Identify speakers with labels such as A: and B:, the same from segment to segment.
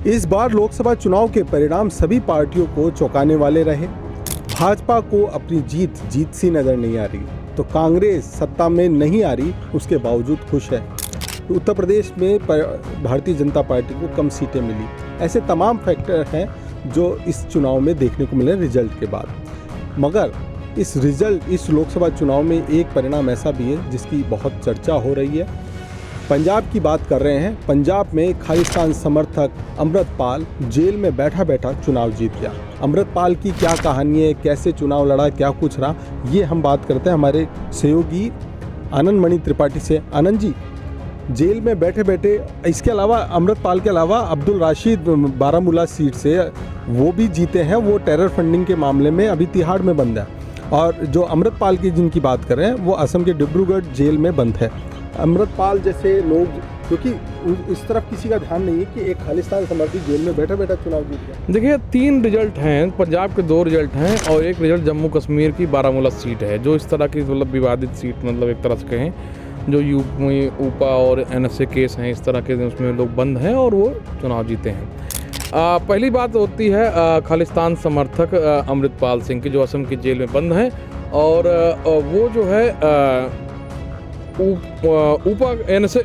A: इस बार लोकसभा चुनाव के परिणाम सभी पार्टियों को चौंकाने वाले रहे। भाजपा को अपनी जीत सी नजर नहीं आ रही, तो कांग्रेस सत्ता में नहीं आ रही, उसके बावजूद खुश है। उत्तर प्रदेश में भारतीय जनता पार्टी को कम सीटें मिली। ऐसे तमाम फैक्टर हैं जो इस चुनाव में देखने को मिले रिजल्ट के बाद। मगर इस लोकसभा चुनाव में एक परिणाम ऐसा भी है जिसकी बहुत चर्चा हो रही है। पंजाब की बात कर रहे हैं। पंजाब में खालिस्तान समर्थक अमृतपाल जेल में बैठा बैठा चुनाव जीत गया। अमृतपाल की क्या कहानी है, कैसे चुनाव लड़ा, क्या कुछ रहा, ये हम बात करते हैं हमारे सहयोगी आनंद मणि त्रिपाठी से। आनंद जी, जेल में बैठे बैठे, इसके अलावा अमृतपाल के अलावा अब्दुल राशिद बारामूला सीट से वो भी जीते हैं। वो टेरर फंडिंग के मामले में अभी तिहाड़ में बंद है। और जो अमृतपाल की जिनकी बात कर रहे हैं वो असम के डिब्रूगढ़ जेल में बंद है। अमृतपाल जैसे लोग, क्योंकि इस तरफ किसी का ध्यान नहीं है कि एक खालिस्तान समर्थी जेल में बैठा बैठा चुनाव जीत गया।
B: देखिए, 3 रिजल्ट हैं, पंजाब के 2 रिजल्ट हैं और एक रिजल्ट जम्मू कश्मीर की बारामूला सीट है, जो इस तरह की मतलब विवादित सीट, मतलब एक तरह से कहें जो ऊपा और NSA केस हैं, इस तरह के उसमें लोग बंद हैं और वो चुनाव जीते हैं। पहली बात होती है खालिस्तान समर्थक अमृतपाल सिंह की, जो असम की जेल में बंद हैं और वो जो है ऊपा NSA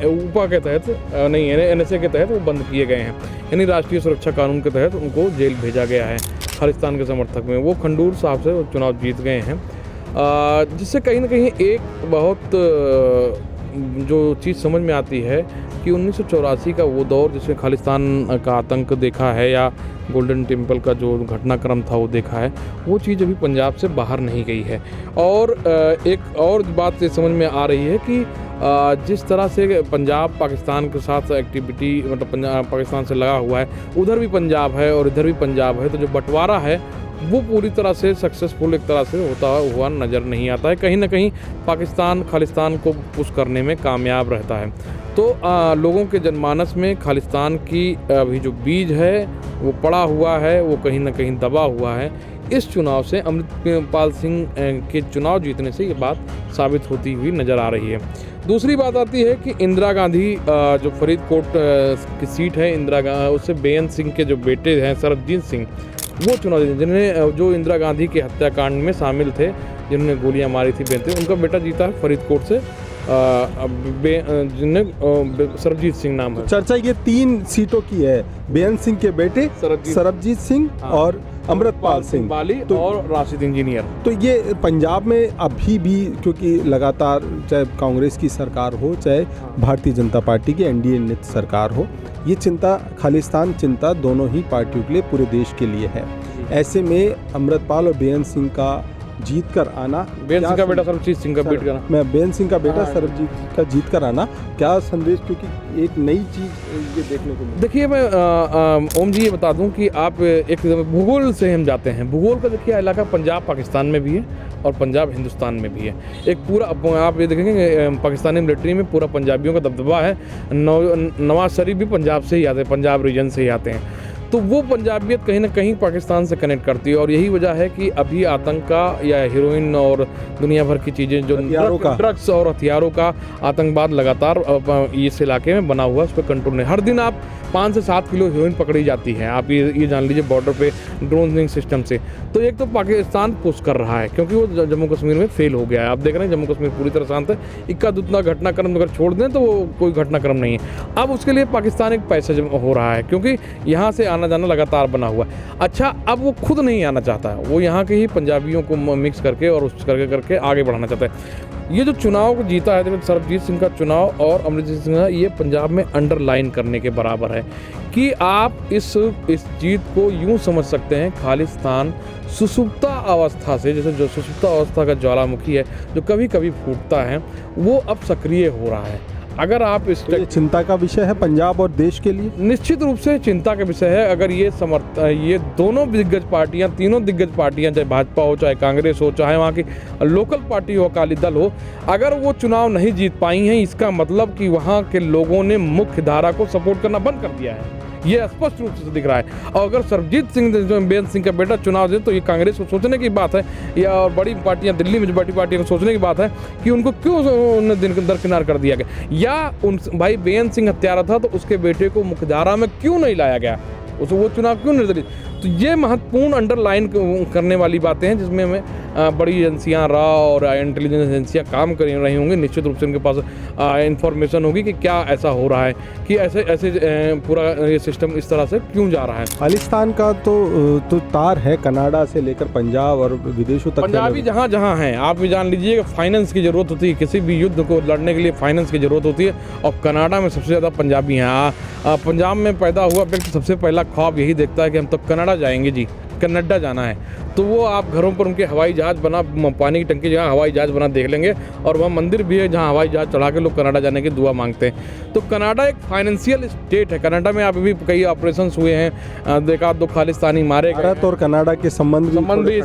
B: ऊपा के तहत नहीं, NSA के तहत वो बंद किए गए हैं, यानी राष्ट्रीय सुरक्षा कानून के तहत उनको जेल भेजा गया है। खालिस्तान के समर्थक में वो खंडूर साहब से चुनाव जीत गए हैं, जिससे कहीं ना कहीं एक बहुत जो चीज़ समझ में आती है कि 1984 का वो दौर जिसमें खालिस्तान का आतंक देखा है या गोल्डन टेम्पल का जो घटनाक्रम था वो देखा है, वो चीज़ अभी पंजाब से बाहर नहीं गई है। और एक और बात ये समझ में आ रही है कि जिस तरह से पंजाब पाकिस्तान के साथ एक्टिविटी, मतलब पंजाब पाकिस्तान से लगा हुआ है, उधर भी पंजाब है और इधर भी पंजाब है, तो जो बंटवारा है वो पूरी तरह से सक्सेसफुल एक तरह से होता हुआ नज़र नहीं आता है। कहीं ना कहीं पाकिस्तान खालिस्तान को पुश करने में कामयाब रहता है। तो लोगों के जनमानस में खालिस्तान की अभी जो बीज है वो पड़ा हुआ है, वो कहीं ना कहीं दबा हुआ है। इस चुनाव से अमृतपाल सिंह के चुनाव जीतने से ये बात साबित होती हुई नज़र आ रही है। दूसरी बात आती है कि इंदिरा गांधी जो फरीदकोट की सीट है, उससे बेअंत सिंह के जो बेटे हैं सरबजीत सिंह, वो चुनाव जीते, जिन्हें जो इंदिरा गांधी के हत्याकांड में शामिल थे, जिन्होंने गोलियां मारी थी बेनते, उनका बेटा जीता है फरीदकोट से, जिन्हें सरबजीत सिंह नाम है।
A: चर्चा ये 3 सीटों की है, बेअंत सिंह के बेटे सरबजीत सिंह और अमृतपाल सिंह
B: बाली और राशिद इंजीनियर।
A: तो ये पंजाब में अभी भी, क्योंकि लगातार चाहे कांग्रेस की सरकार हो चाहे भारतीय जनता पार्टी की NDA नेतृत्व सरकार हो, ये चिंता, खालिस्तान चिंता दोनों ही पार्टियों के लिए, पूरे देश के लिए है। ऐसे में अमृतपाल और बेअंत सिंह का जीत कर आना,
B: बेअंत सिंह का बेटा सरबजीत सिंह का बेट करना,
A: मैं बेअंत सिंह का बेटा सरबजीत का जीत कर आना, क्या संदेश, क्योंकि एक नई चीज़ ये देखने को मिली।
B: देखिए, मैं ओम जी ये बता दूं कि आप एक भूगोल से हम जाते हैं। भूगोल का देखिए इलाका पंजाब पाकिस्तान में भी है और पंजाब हिंदुस्तान में भी है। एक पूरा आप ये देखेंगे पाकिस्तानी मिलिट्री में पूरा पंजाबियों का दबदबा है। नवाज शरीफ भी पंजाब से ही आते हैं, पंजाब रीजन से ही आते हैं, तो वो पंजाबियत कहीं ना कहीं पाकिस्तान से कनेक्ट करती है। और यही वजह है कि अभी आतंक का या हीरोइन और दुनिया भर की चीज़ें, जो ड्रग्स और हथियारों का आतंकवाद लगातार इस इलाके में बना हुआ है, उस पर कंट्रोल नहीं। हर दिन आप 5 से 7 किलो हीरोइन पकड़ी जाती है, आप ये जान लीजिए बॉर्डर पे ड्रोनिंग सिस्टम से। तो एक तो पाकिस्तान पुश कर रहा है क्योंकि वो जम्मू कश्मीर में फेल हो गया है। आप देख रहे हैं जम्मू कश्मीर पूरी तरह शांत है, इक्का दुक्का घटनाक्रम अगर छोड़ दें तो वो कोई घटनाक्रम नहीं है। अब उसके लिए पाकिस्तान एक पैसा हो रहा है, क्योंकि यहाँ से आना जाना लगातार बना हुआ है। अच्छा, अब वो खुद नहीं आना चाहता है, वो यहाँ के ही पंजाबियों को मिक्स करके और उस करके आगे बढ़ाना चाहता है। ये जो चुनाव जीता है सरबजीत सिंह का चुनाव और अमृतजीत सिंह, ये पंजाब में अंडरलाइन करने के बराबर है कि आप इस जीत को यूं समझ सकते हैं, खालिस्तान सुसुप्ता अवस्था से, जैसे जो सुसुप्ता अवस्था का ज्वालामुखी है जो कभी कभी फूटता है, वो अब सक्रिय हो रहा है। अगर आप इस
A: ये चिंता का विषय है पंजाब और देश के लिए,
B: निश्चित रूप से चिंता का विषय है। अगर ये दोनों दिग्गज पार्टियां, तीनों दिग्गज पार्टियां, चाहे भाजपा हो, चाहे कांग्रेस हो, चाहे वहाँ की लोकल पार्टी हो, अकाली दल हो, अगर वो चुनाव नहीं जीत पाई हैं, इसका मतलब कि वहाँ के लोगों ने मुख्य धारा को सपोर्ट करना बंद कर दिया है। ये स्पष्ट रूप से दिख रहा है। और अगर सरबजीत सिंह जो बेअंत सिंह का बेटा चुनाव दे तो ये कांग्रेस को सोचने की बात है, या और बड़ी पार्टियां दिल्ली में बड़ी पार्टियों को सोचने की बात है कि उनको क्यों दरकिनार कर दिया गया, या उन भाई बेअंत सिंह हत्यारा था तो उसके बेटे को मुख्यधारा में क्यों नहीं लाया गया, उसे वो चुनाव क्यों निर्धारित। तो ये महत्वपूर्ण अंडरलाइन करने वाली बातें हैं जिसमें हमें बड़ी एजेंसियां रॉ और इंटेलिजेंस एजेंसियां काम कर रही होंगी। निश्चित रूप से उनके पास इंफॉर्मेशन होगी कि क्या ऐसा हो रहा है, कि ऐसे पूरा ये सिस्टम इस तरह से क्यों जा रहा है।
A: खालिस्तान का तो तार है कनाडा से लेकर पंजाब और विदेशों तक।
B: पंजाबी जहाँ जहाँ हैं आप भी जान लीजिए कि फाइनेंस की ज़रूरत होती है, किसी भी युद्ध को लड़ने के लिए फाइनेंस की ज़रूरत होती है, और कनाडा में सबसे ज़्यादा पंजाबी हैं। पंजाब में पैदा हुआ व्यक्ति सबसे पहला ख्वाब यही देखता है कि हम तो कनाडा जाएंगे जी, कनाडा जाना है। तो वो आप घरों पर उनके हवाई जहाज़ बना, पानी की टंकी जहाँ हवाई जहाज़ बना देख लेंगे, और वहाँ मंदिर भी है जहाँ हवाई जहाज़ चढ़ा के लोग कनाडा जाने की दुआ मांगते हैं। तो कनाडा एक फाइनेंशियल स्टेट है। कनाडा में अभी भी कई ऑपरेशन हुए हैं, देखा 2 खालिस्तानी मारे गए।
A: भारत और कनाडा के संबंध
B: भी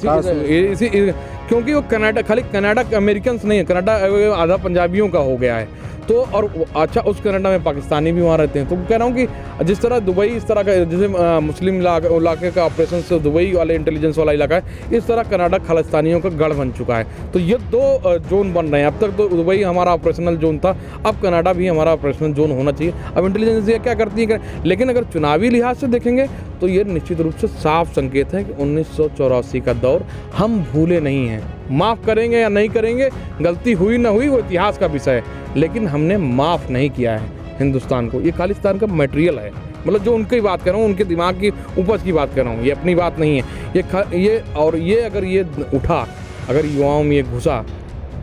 B: इसी क्योंकि वो कनाडा खाली कनाडा अमेरिकन नहीं है, कनाडा आधा पंजाबियों का हो गया है। तो और अच्छा उस कनाडा में पाकिस्तानी भी वहाँ रहते हैं। तो कह रहा हूँ कि जिस तरह दुबई इस तरह का जैसे मुस्लिम इलाके का ऑपरेशन से दुबई वाले इंटेलिजेंस वाला इलाका है, इस तरह कनाडा खालिस्तानियों का गढ़ बन चुका है। तो ये 2 जोन बन रहे हैं। अब तक तो दुबई हमारा ऑपरेशनल जोन था, अब कनाडा भी हमारा ऑपरेशनल जोन होना चाहिए। अब इंटेलिजेंस क्या करती है, लेकिन अगर चुनावी लिहाज से देखेंगे तो ये निश्चित रूप से साफ संकेत है कि 1984 का दौर हम भूले नहीं हैं। माफ़ करेंगे या नहीं करेंगे, गलती हुई ना हुई वो इतिहास का विषय है, लेकिन हमने माफ़ नहीं किया है हिंदुस्तान को। ये खालिस्तान का मटेरियल है, मतलब जो उनकी बात कर रहा हूँ, उनके दिमाग की उपज की बात कर रहा हूँ, ये अपनी बात नहीं है। ये अगर ये उठा, अगर युवाओं में ये घुसा,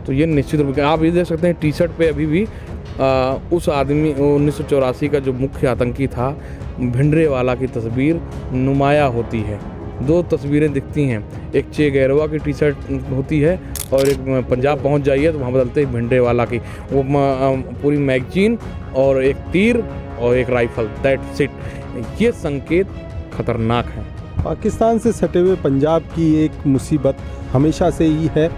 B: तो ये निश्चित रूप से आप ये देख सकते हैं टी शर्ट पे अभी भी उस आदमी 1984 का जो मुख्य आतंकी था भिंडरेवाला की तस्वीर नुमाया होती है। 2 तस्वीरें दिखती हैं, एक चे गैरवा की टी शर्ट होती है और एक पंजाब पहुंच जाइए तो वहाँ बदलते हैं भिंडरेवाला की, वो पूरी मैगजीन और एक तीर और एक राइफल, दैट्स इट। ये संकेत खतरनाक है।
A: पाकिस्तान से सटे हुए पंजाब की एक मुसीबत हमेशा से ही है,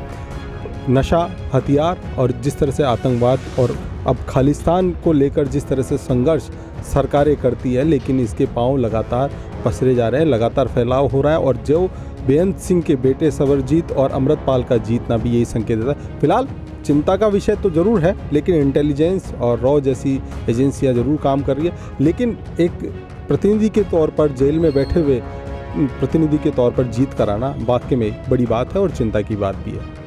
A: नशा, हथियार और जिस तरह से आतंकवाद, और अब खालिस्तान को लेकर जिस तरह से संघर्ष सरकारें करती है, लेकिन इसके पांव लगातार पसरे जा रहे हैं, लगातार फैलाव हो रहा है। और जो बेअंत सिंह के बेटे सरबजीत और अमृतपाल का जीतना भी यही संकेत देता है। फिलहाल चिंता का विषय तो ज़रूर है, लेकिन इंटेलिजेंस और रॉ जैसी एजेंसियां ज़रूर काम कर रही है। लेकिन एक प्रतिनिधि के तौर पर जेल में बैठे हुए प्रतिनिधि के तौर पर जीत कराना वाकई में बड़ी बात है और चिंता की बात भी है।